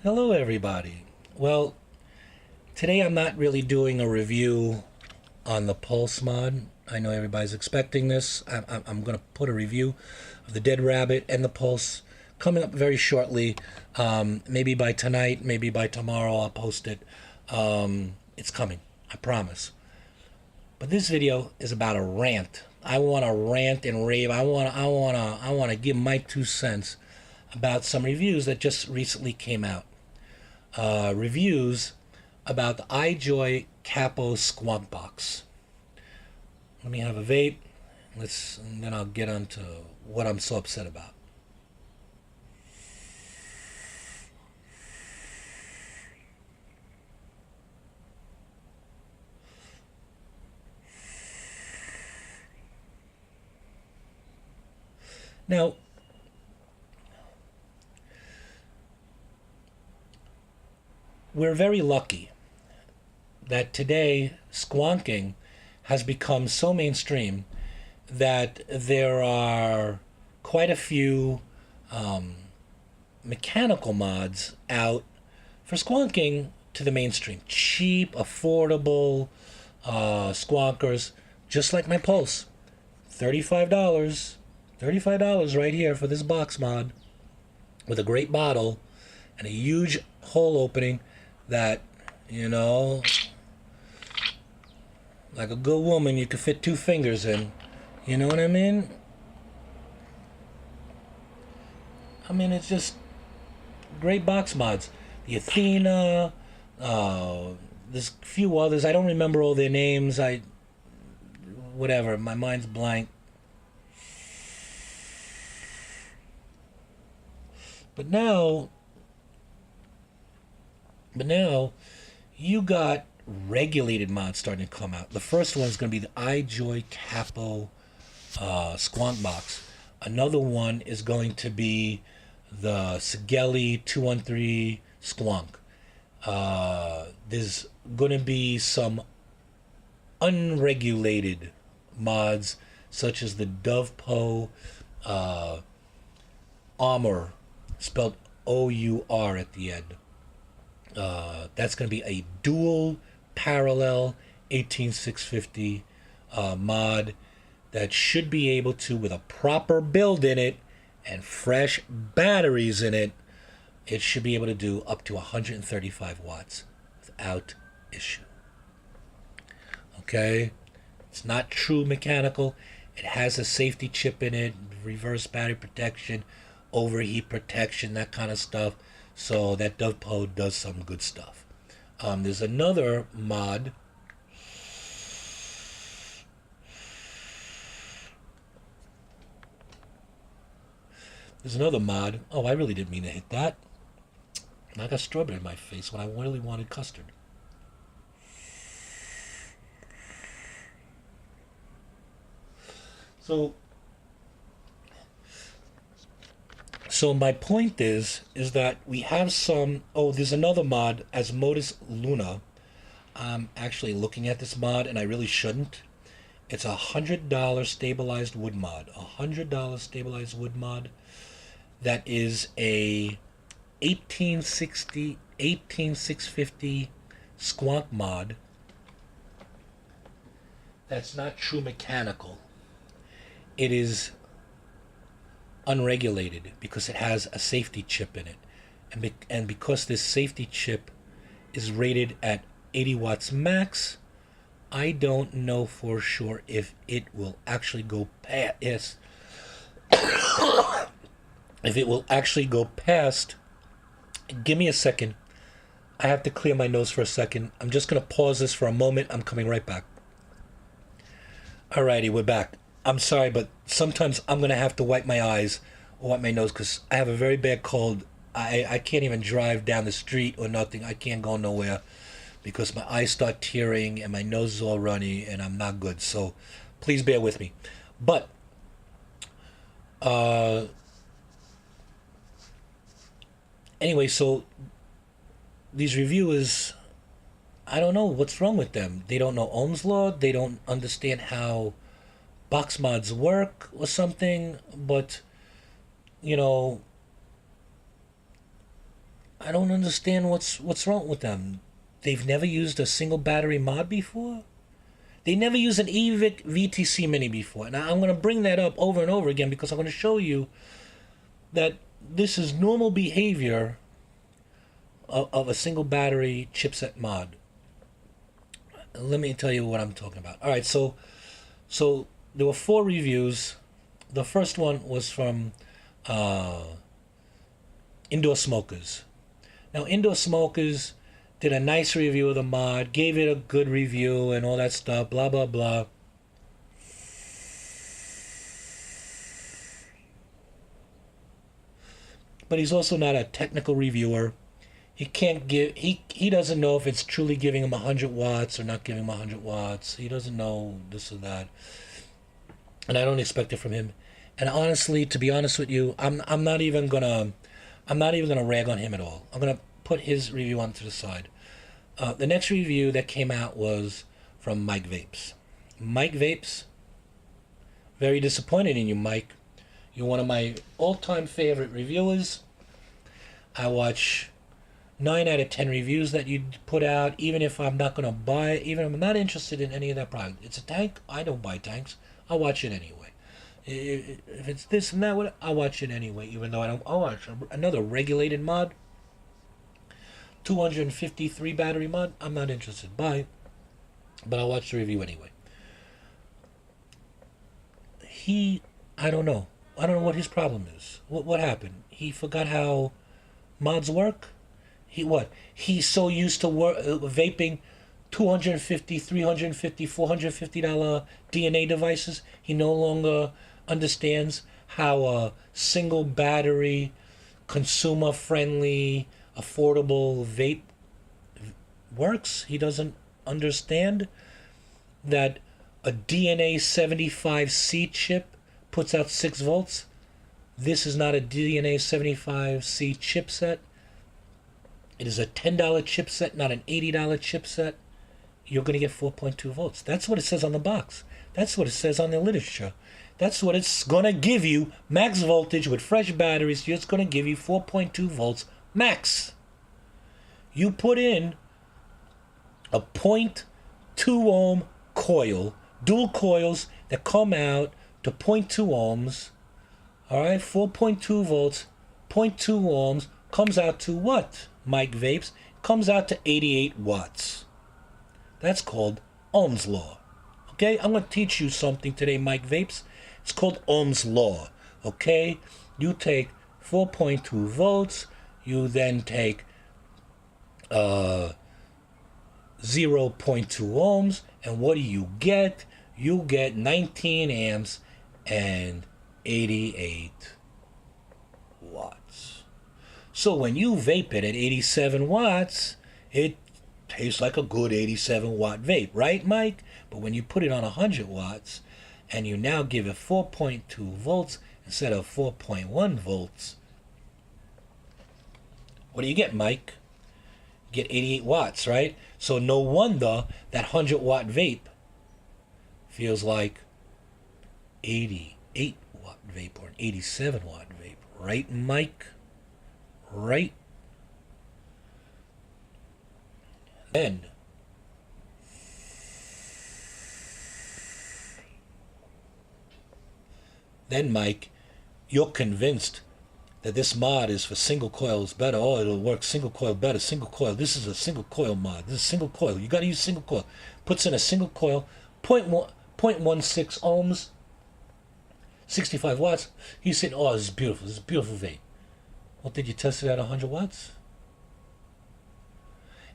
Hello, everybody. Well, today I'm not really doing a review on the Pulse mod. I know everybody's expecting this. I'm going to put a review of the Dead Rabbit and the Pulse coming up very shortly. Maybe by tonight, maybe by tomorrow, I'll post it. It's coming, I promise. But this video is about a rant. I want to rant and rave. I want to give my 2 cents about some reviews that just recently came out. Reviews about the ijoy CAPO squonk box. Let me have a vape. And then I'll get on to what I'm so upset about. Now, we're very lucky that today squonking has become so mainstream that there are quite a few mechanical mods out for squonking to the mainstream. Cheap, affordable squonkers, just like my Pulse. $35. $35 right here for this box mod with a great bottle and a huge hole opening that, like a good woman, you could fit 2 fingers in. You know what I mean? It's just great box mods. The Athena, there's a few others. I don't remember all their names. Whatever, my mind's blank. But now you got regulated mods starting to come out. The first one is going to be the ijoy CAPO squonk box. Another one is going to be the Sigelli 213 squonk. There's going to be some unregulated mods such as the Dovepo Armor, spelled O-U-R at the end. That's going to be a dual parallel 18650 mod that should be able to, with a proper build in it and fresh batteries in it, it should be able to do up to 135 watts without issue. Okay? It's not true mechanical. It has a safety chip in it, reverse battery protection, overheat protection, that kind of stuff. So that Dovepo does some good stuff. There's another mod. Oh, I really didn't mean to hit that. I got strawberry in my face when I really wanted custard. So my point is that we have some. Oh, there's another mod, Asmodus Luna. I'm actually looking at this mod, and I really shouldn't. It's $100 stabilized wood mod. $100 stabilized wood mod. That is a 18650 squonk mod. That's not true mechanical. It is unregulated because it has a safety chip in it, and because this safety chip is rated at 80 watts max, I don't know for sure if it will actually go past Give me a second. I have to clear my nose for a second. I'm just going to pause this for a moment. I'm coming right back. Alrighty, we're back. I'm sorry, but sometimes I'm going to have to wipe my eyes or wipe my nose because I have a very bad cold. I can't even drive down the street or nothing. I can't go nowhere because my eyes start tearing and my nose is all runny and I'm not good. So please bear with me. But anyway, so these reviewers, I don't know what's wrong with them. They don't know Ohm's law. They don't understand how box mods work or something. But I don't understand what's wrong with them. They've never used a single battery mod before. They never used an EVIC VTC Mini before. Now I'm going to bring that up over and over again because I'm going to show you that this is normal behavior of a single battery chipset mod. Let me tell you what I'm talking about. All right, so there were 4 reviews. The first one was from Indoor Smokers. Now, Indoor Smokers did a nice review of the mod, gave it a good review and all that stuff, blah, blah, blah. But he's also not a technical reviewer. He can't give, he doesn't know if it's truly giving him 100 watts or not giving him 100 watts. He doesn't know this or that. And I don't expect it from him. And honestly, to be honest with you, I'm not even gonna rag on him at all. I'm gonna put his review onto the side. The next review that came out was from Mike Vapes. Mike Vapes, very disappointed in you, Mike. You're one of my all-time favorite reviewers. I watch 9 out of 10 reviews that you put out, even if I'm not gonna buy it, even if I'm not interested in any of that product. It's a tank. I don't buy tanks. I'll watch it anyway. If it's this and that, I'll watch it anyway, even though I'll watch another regulated mod. 253 battery mod, I'm not interested. Buy, but I'll watch the review anyway. I don't know what his problem is. What happened? He forgot how mods work? He's so used to vaping $250, $350, $450 DNA devices, he no longer understands how a single battery, consumer-friendly, affordable vape works. He doesn't understand that a DNA 75C chip puts out 6 volts. This is not a DNA 75C chipset. It is a $10 chipset, not an $80 chipset. You're going to get 4.2 volts. That's what it says on the box. That's what it says on the literature. That's what it's going to give you. Max voltage with fresh batteries. It's going to give you 4.2 volts max. You put in a 0.2 ohm coil, dual coils that come out to 0.2 ohms. All right, 4.2 volts, 0.2 ohms comes out to what, Mike Vapes? Comes out to 88 watts. That's called Ohm's Law. Okay, I'm going to teach you something today, Mike Vapes. It's called Ohm's Law. Okay, you take 4.2 volts, you then take 0.2 ohms, and what do you get? You get 19 amps and 88 watts. So when you vape it at 87 watts, it tastes like a good 87 watt vape, right, Mike? But when you put it on 100 watts and you now give it 4.2 volts instead of 4.1 volts, what do you get, Mike? You get 88 watts, right? So no wonder that 100 watt vape feels like 88 watt vape or an 87 watt vape, right, Mike? Right? Then, Mike, you're convinced that this mod is for single coils better. Oh, it'll work single coil better. Single coil. This is a single coil mod. This is single coil. You got to use single coil. Puts in a single coil, 0.16 ohms, 65 watts. He's saying, oh, this is beautiful. This is a beautiful vape. Well, did you test it at 100 watts?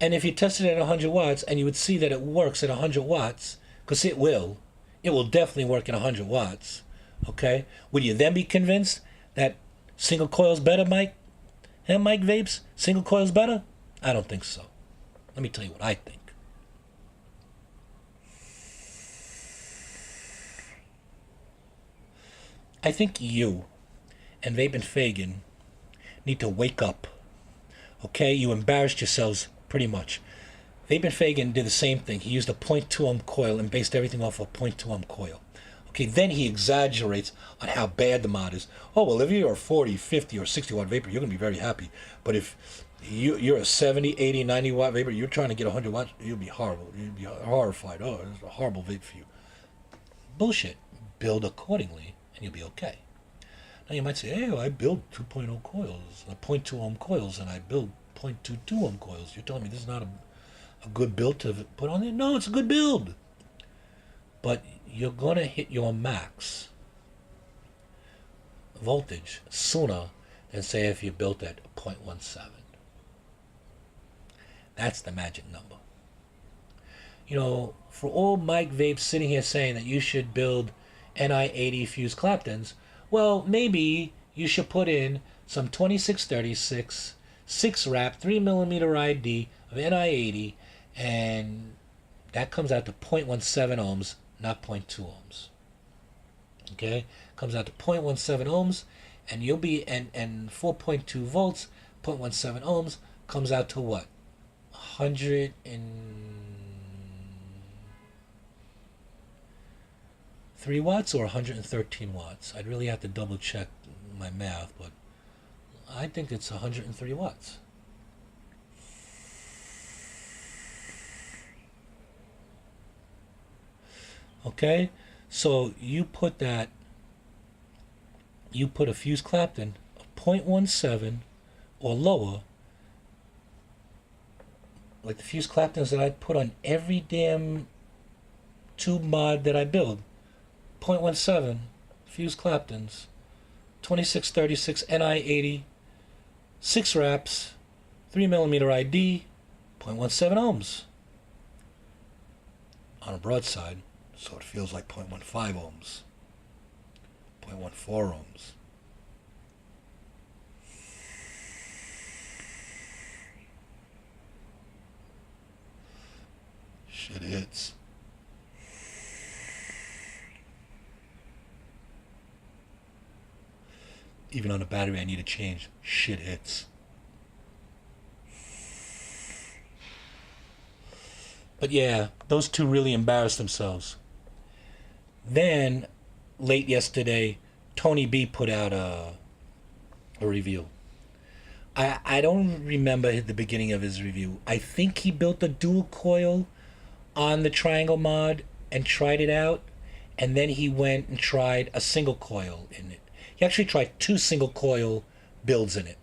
And if you tested it at 100 watts and you would see that it works at 100 watts, because it will definitely work at 100 watts, okay? Would you then be convinced that single coil's better, Mike? Hey, Mike Vapes? Single coil's better? I don't think so. Let me tell you what I think. I think you and Vape and Fagin need to wake up. Okay? You embarrassed yourselves pretty much. Vape and Fagin did the same thing. He used a 0.2 ohm coil and based everything off a 0.2 ohm coil. Okay, then he exaggerates on how bad the mod is. Oh, well, if you're a 40, 50, or 60 watt vapor, you're going to be very happy. But if you're a 70, 80, 90 watt vapor, you're trying to get 100 watts, you'll be horrible. You'll be horrified. Oh, it's a horrible vape for you. Bullshit. Build accordingly, and you'll be okay. Now you might say, hey, I build 2.0 coils, 0.2 ohm coils, and I build 0.22 ohm coils. You're telling me this is not a good build to put on there? No, it's a good build. But you're going to hit your max voltage sooner than, say, if you built at 0.17. That's the magic number. You know, for all Mike Vapes sitting here saying that you should build NI80 fused Claptons, well, maybe you should put in some 2636 6-wrap 3mm ID of NI80, and that comes out to 0.17 ohms, not 0.2 ohms. Okay, comes out to 0.17 ohms, and you'll be and 4.2 volts, 0.17 ohms comes out to what? 103 watts or 113 watts? I'd really have to double check my math, but I think it's 103 watts. Okay, so you put a fused Clapton of 0.17 or lower, like the fused Claptons that I put on every damn tube mod that I build. 0.17 fused Claptons, 2636 NI80, 6 wraps, 3mm ID, 0.17 ohms on a broadside, so it feels like 0.15 ohms, 0.14 ohms. Shit hits. Even on a battery I need to change. Shit hits. But yeah, those two really embarrassed themselves. Then, late yesterday, Tony B put out a review. I don't remember the beginning of his review. I think he built a dual coil on the triangle mod and tried it out, and then he went and tried a single coil in it. He actually tried 2 single coil builds in it.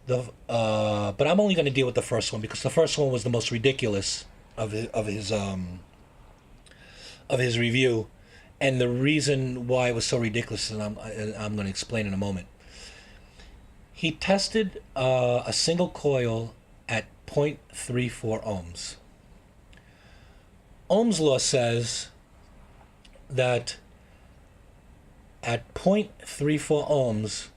But I'm only going to deal with the first one because the first one was the most ridiculous of his review, and the reason why it was so ridiculous, and I'm going to explain in a moment. He tested a single coil at 0.34 ohms. Ohm's law says that at 0.34 ohms,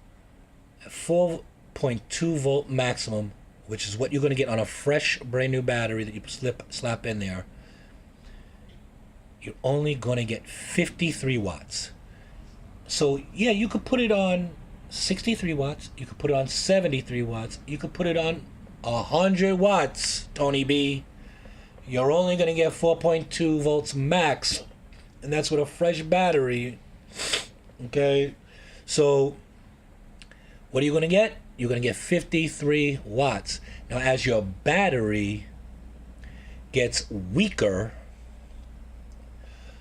4.2 volt maximum, which is what you're going to get on a fresh, brand new battery that you slap in there, you're only going to get 53 watts. So yeah, you could put it on 63 watts, you could put it on 73 watts, you could put it on 100 watts, Tony B. You're only going to get 4.2 volts max, and that's with a fresh battery. Okay, so what are you going to get? You're going to get 53 watts. Now, as your battery gets weaker,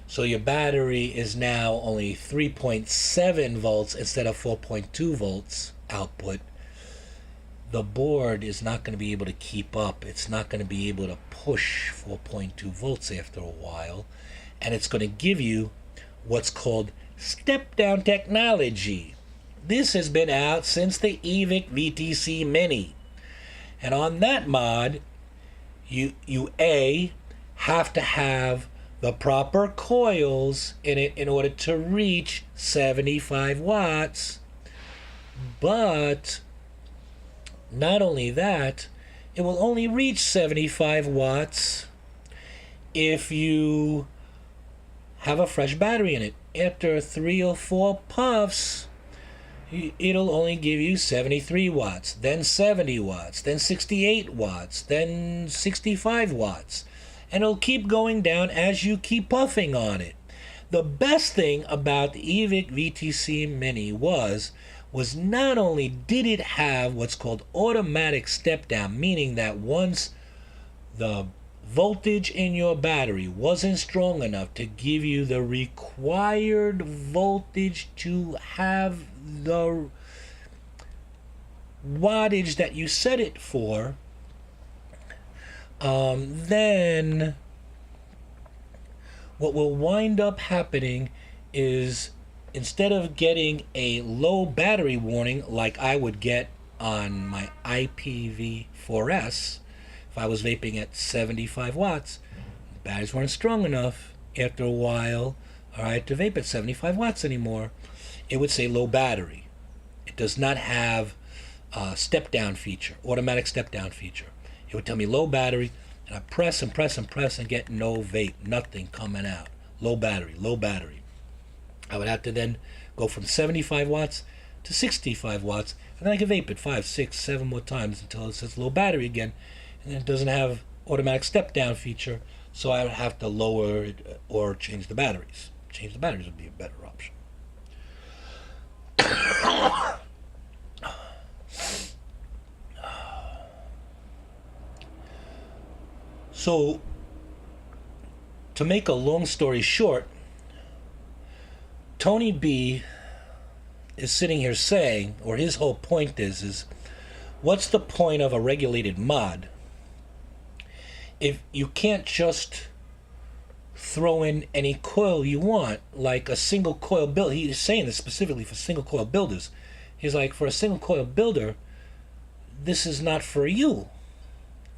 so your battery is now only 3.7 volts instead of 4.2 volts output, the board is not going to be able to keep up. It's not going to be able to push 4.2 volts after a while, and it's going to give you what's called step-down technology. This has been out since the EVIC VTC Mini, and on that mod, you have to have the proper coils in it in order to reach 75 watts, but not only that, it will only reach 75 watts if you have a fresh battery in it. After 3 or 4 puffs, it'll only give you 73 watts, then 70 watts, then 68 watts, then 65 watts. And it'll keep going down as you keep puffing on it. The best thing about the eVic VTC Mini was not only did it have what's called automatic step down, meaning that once the voltage in your battery wasn't strong enough to give you the required voltage to have the wattage that you set it for, then what will wind up happening is, instead of getting a low battery warning like I would get on my IPv4S, if I was vaping at 75 watts, the batteries weren't strong enough after a while, all right, to vape at 75 watts anymore. It would say low battery. It does not have a step down feature, automatic step down feature. It would tell me low battery, and I press and press and press and get no vape, nothing coming out. Low battery, low battery. I would have to then go from 75 watts to 65 watts, and then I could vape it 5, 6, 7 more times until it says low battery again, and then it doesn't have automatic step down feature, so I would have to lower it or change the batteries. Change the batteries would be a better option. So, to make a long story short, Tony B is sitting here saying, or his whole point is what's the point of a regulated mod if you can't just throw in any coil you want, like a single coil build? He's saying this specifically for single coil builders. He's like, for a single coil builder, this is not for you.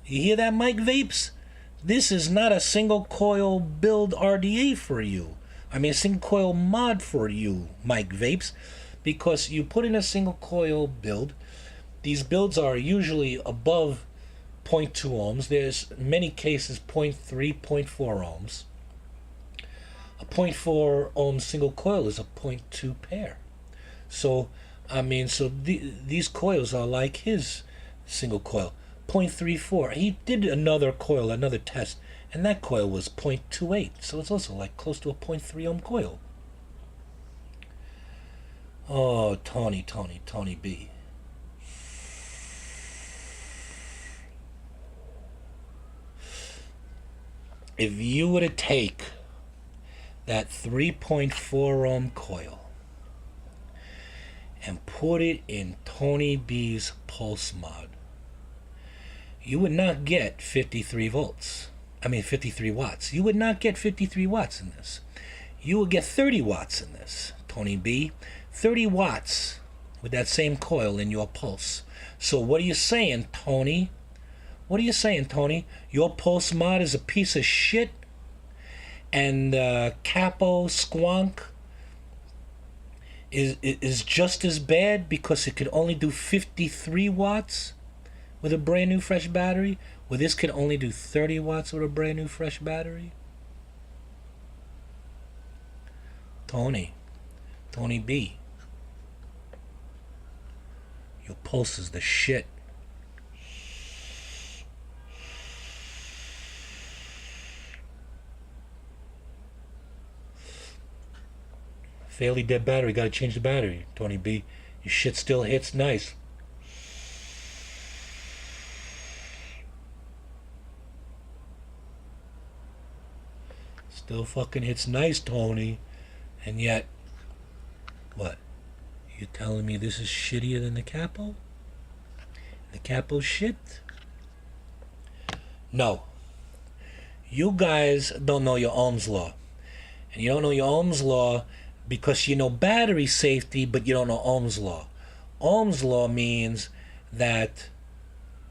You hear that, Mike Vapes? This is not a single coil build RDA for you. I mean, a single coil mod for you, Mike Vapes, because you put in a single coil build. These builds are usually above 0.2 ohms. There's in many cases 0.3, 0.4 ohms. A 0.4 ohm single coil is a 0.2 pair. So, I mean, these coils are like his single coil. 0.34. He did another coil, another test, and that coil was 0.28. So it's also like close to a 0.3 ohm coil. Oh, Tony B. If you were to take that 3.4 ohm coil and put it in Tony B's pulse mod, you would not get 53 watts. You would not get 53 watts in this. You would get 30 watts in this, Tony B. 30 watts with that same coil in your pulse. So what are you saying, Tony? What are you saying, Tony? Your pulse mod is a piece of shit, and CAPO squonk is just as bad because it could only do 53 watts with a brand new fresh battery, where this can only do 30 watts with a brand new fresh battery? Tony B, your pulse is the shit. Fairly dead battery, gotta change the battery, Tony B. Your shit still hits nice. Still fucking hits nice, Tony. And yet, what? You telling me this is shittier than the CAPO? The CAPO shit? No. You guys don't know your Ohm's law. And you don't know your Ohm's law because you know battery safety, but you don't know Ohm's law. Ohm's law means that,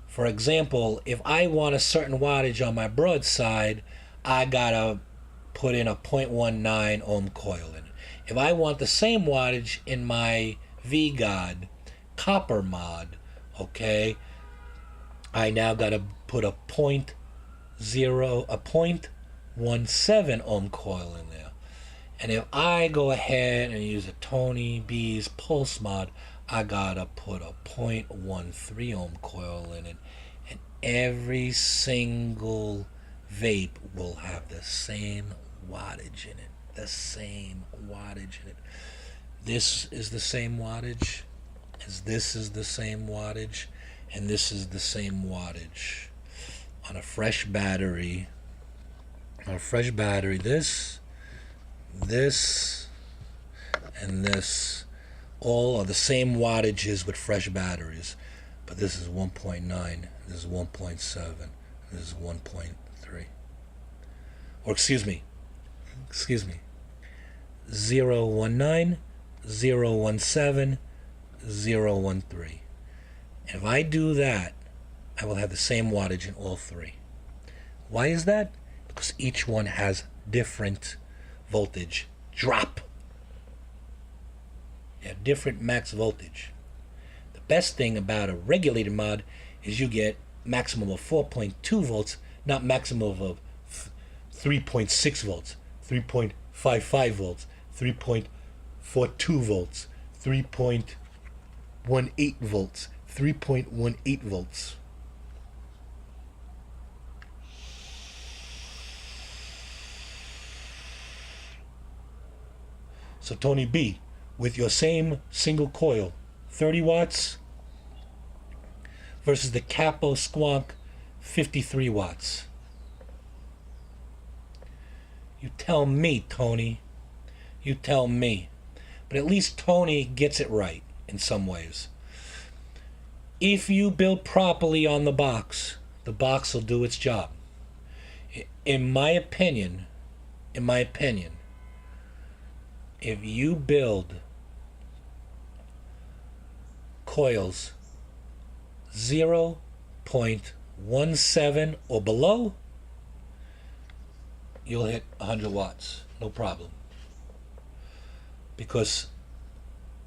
for example, if I want a certain wattage on my broadside, I gotta put in a 0.19 ohm coil in it. If I want the same wattage in my VGod copper mod, okay, I now gotta put a 0.17 ohm coil in there. And if I go ahead and use a Tony B's pulse mod, I gotta put a 0.13 ohm coil in it, and every single vape will have the same wattage in it. the same wattage in it. This is the same wattage as this is the same wattage, and this is the same wattage. On a fresh battery, this, and this all are the same wattages with fresh batteries. But this is 1.9, this is 1.7, this is 1.3. Or excuse me, 019, 017, 013. If I do that, I will have the same wattage in all three. Why is that? Because each one has different voltage drop. They have different max voltage. The best thing about a regulated mod is you get maximum of 4.2 volts, not maximum of 3.6 volts, 3.55 volts, 3.42 volts, 3.18 volts, 3.18 volts. So Tony B, with your same single coil, 30 watts versus the CAPO squonk, 53 watts. You tell me, Tony. You tell me. But at least Tony gets it right in some ways. If you build properly on the box will do its job. In my opinion, if you build coils 0.17 or below, you'll hit 100 watts, no problem. Because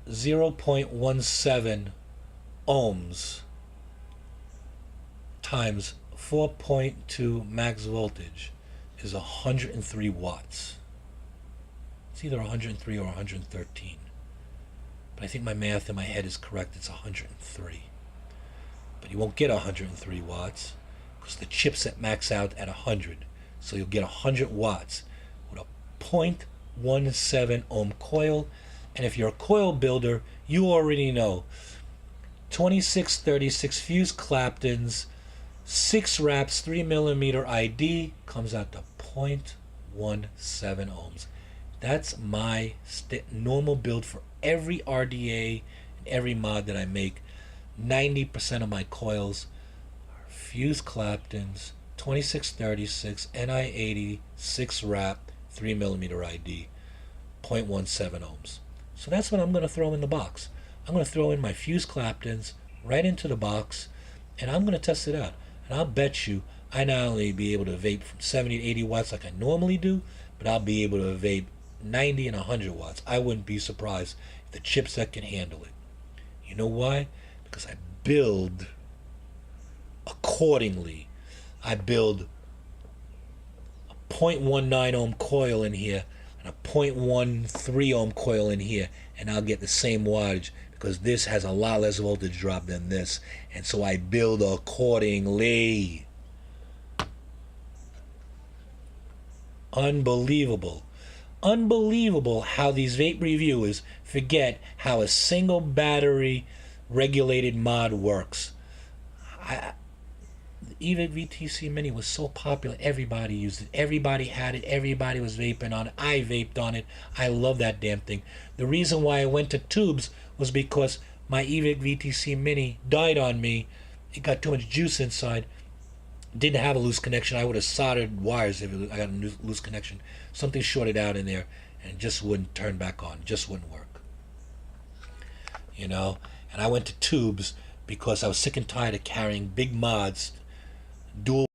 0.17 ohms times 4.2 max voltage is 103 watts. It's either 103 or 113. But I think my math in my head is correct. It's 103. But you won't get 103 watts because the chipset max out at 100. So you'll get 100 watts with a 0.17 ohm coil. And if you're a coil builder, you already know 2636 fuse Claptons, 6 wraps, 3mm ID comes out to 0.17 ohms. That's my normal build for every RDA and every mod that I make. 90% of my coils are fuse Claptons, 2636, NI80, 6 wrap, 3mm ID, 0.17 ohms. So that's what I'm going to throw in the box. I'm going to throw in my fuse Claptons right into the box, and I'm going to test it out. And I'll bet you I not only be able to vape from 70 to 80 watts like I normally do, but I'll be able to vape 90 and 100 watts. I wouldn't be surprised if the chipset can handle it. You know why? Because I build accordingly. I build a 0.19 ohm coil in here and a 0.13 ohm coil in here, and I'll get the same wattage because this has a lot less voltage drop than this, and so I build accordingly. Unbelievable. Unbelievable how these vape reviewers forget how a single battery regulated mod works. Even VTC Mini was so popular, everybody used it, everybody had it, everybody was vaping on it. I vaped on it. I love that damn thing. The reason why I went to tubes was because my EVIC VTC Mini died on me. It got too much juice inside. Didn't have a loose connection. I would have soldered wires if I got a loose connection. Something shorted out in there and it just wouldn't turn back on. It just wouldn't work. You know? And I went to tubes because I was sick and tired of carrying big mods, dual